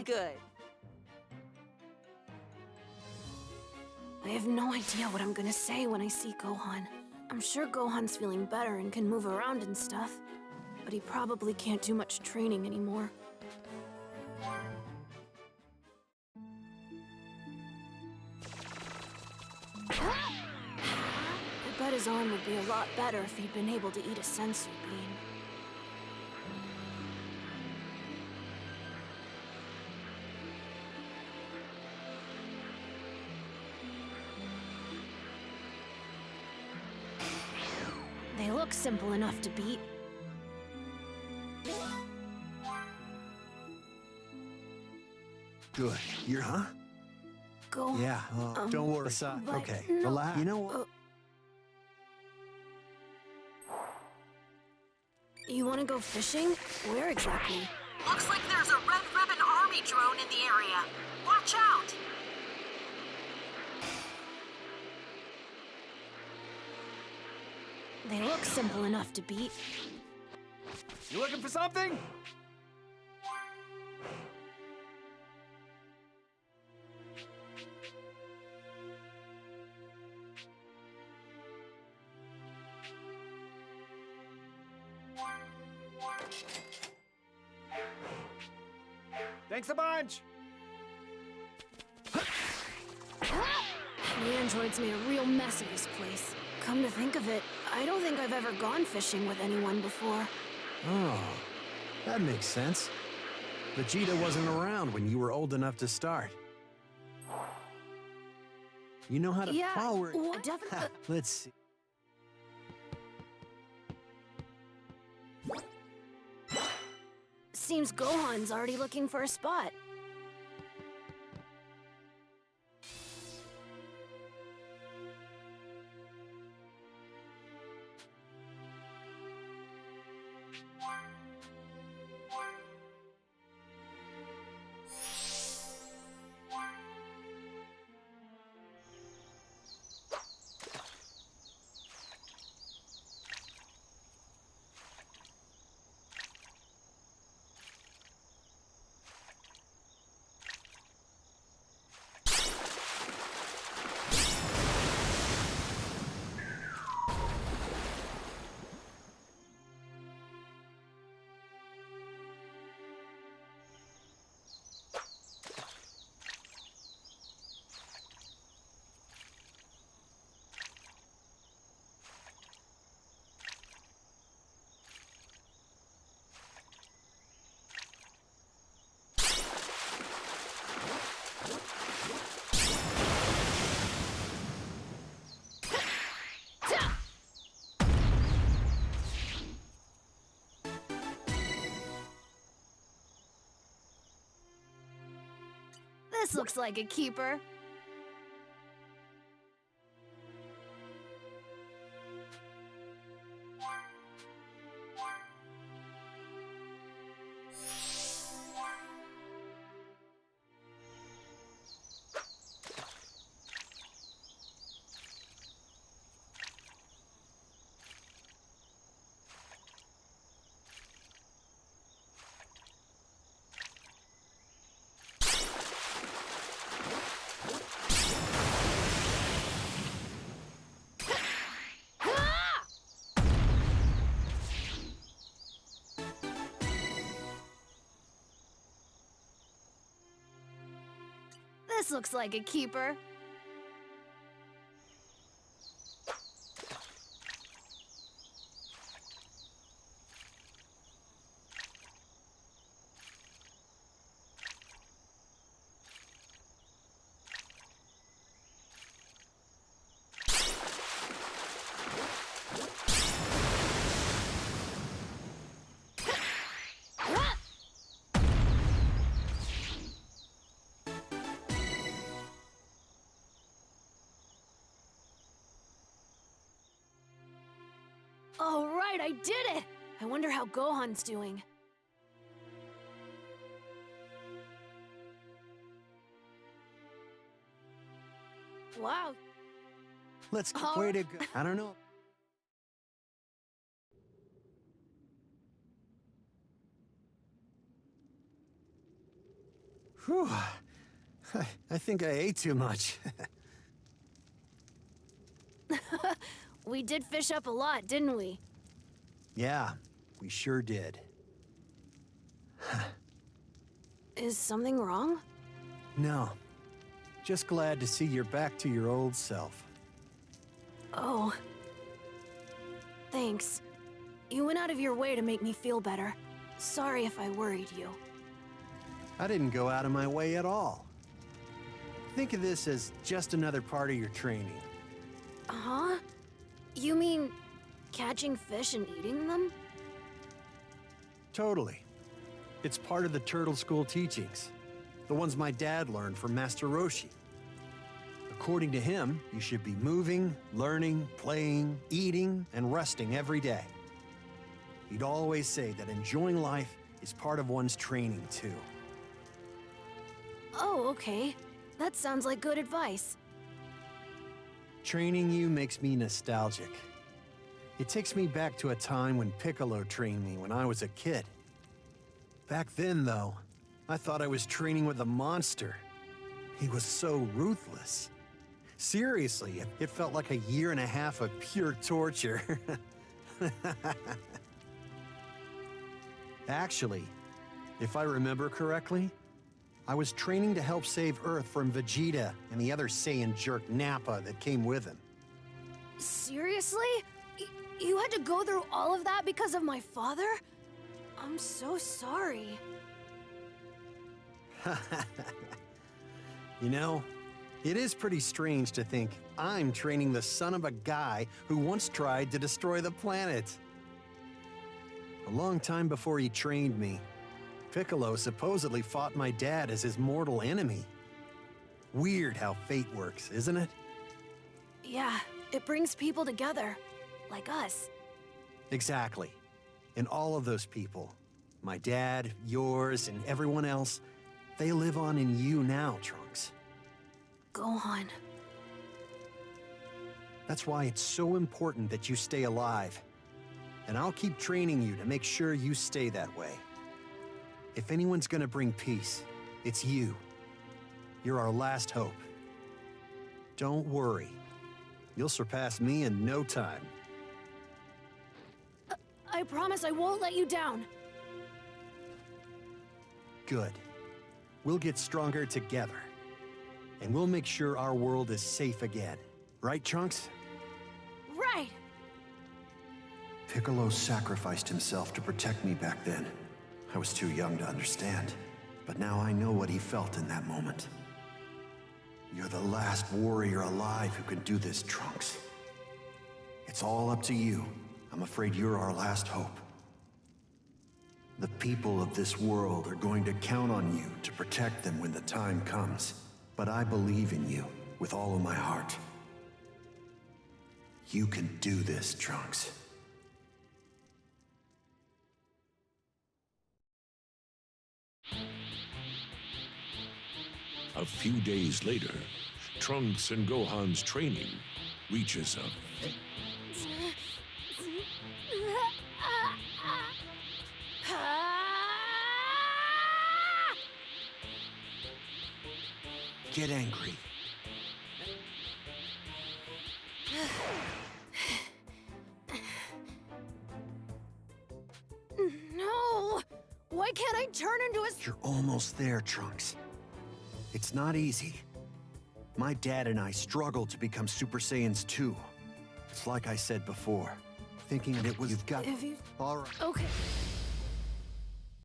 Good. I have no idea what I'm gonna say when I see Gohan. I'm sure Gohan's feeling better and can move around and stuff, but he probably can't do much training anymore. I bet his arm would be a lot better if he'd been able to eat a sensu bean. They look simple enough to beat. Good. You're, huh? Go. Yeah, don't worry. but Okay, no, relax. You know what? You want to go fishing? Where exactly? Looks like there's a Red Ribbon Army drone in the area. Watch out! They look simple enough to beat. You looking for something? Thanks a bunch! The androids made a real mess of this place. Come to think of it, I don't think I've ever gone fishing with anyone before. Oh, that makes sense. Vegeta wasn't around when you were old enough to start. You know how to follow her. Definitely. Let's see. Seems Gohan's already looking for a spot. This looks like a keeper. This looks like a keeper. All right, I did it! I wonder how Gohan's doing. Wow. Let's way to go. I don't know. Whew. I think I ate too much. We did fish up a lot, didn't we? Yeah, we sure did. Is something wrong? No. Just glad to see you're back to your old self. Oh. Thanks. You went out of your way to make me feel better. Sorry if I worried you. I didn't go out of my way at all. Think of this as just another part of your training. Huh? You mean catching fish and eating them? Totally. It's part of the Turtle School teachings. The ones my dad learned from Master Roshi. According to him, you should be moving, learning, playing, eating, and resting every day. He'd always say that enjoying life is part of one's training, too. Oh, okay. That sounds like good advice. Training you makes me nostalgic. It takes me back to a time when Piccolo trained me when I was a kid. Back then, though, I thought I was training with a monster. He was so ruthless. Seriously, it felt like a year and a half of pure torture. Actually, if I remember correctly, I was training to help save Earth from Vegeta and the other Saiyan jerk Nappa that came with him. Seriously? You had to go through all of that because of my father? I'm so sorry. You know, it is pretty strange to think I'm training the son of a guy who once tried to destroy the planet. A long time before he trained me, Piccolo supposedly fought my dad as his mortal enemy. Weird how fate works, isn't it? Yeah, it brings people together. Like us. Exactly. And all of those people, my dad, yours, and everyone else, they live on in you now, Trunks. Gohan. That's why it's so important that you stay alive. And I'll keep training you to make sure you stay that way. If anyone's gonna bring peace, it's you. You're our last hope. Don't worry. You'll surpass me in no time. I promise I won't let you down. Good. We'll get stronger together. And we'll make sure our world is safe again. Right, Trunks? Right! Piccolo sacrificed himself to protect me back then. I was too young to understand, but now I know what he felt in that moment. You're the last warrior alive who can do this, Trunks. It's all up to you. I'm afraid you're our last hope. The people of this world are going to count on you to protect them when the time comes. But I believe in you with all of my heart. You can do this, Trunks. A few days later, Trunks and Gohan's training reaches a... Get angry. No! Why can't I turn into a... You're almost there, Trunks. It's not easy. My dad and I struggled to become Super Saiyans too. It's like I said before, thinking that it was... You've got... If you... All right. Okay.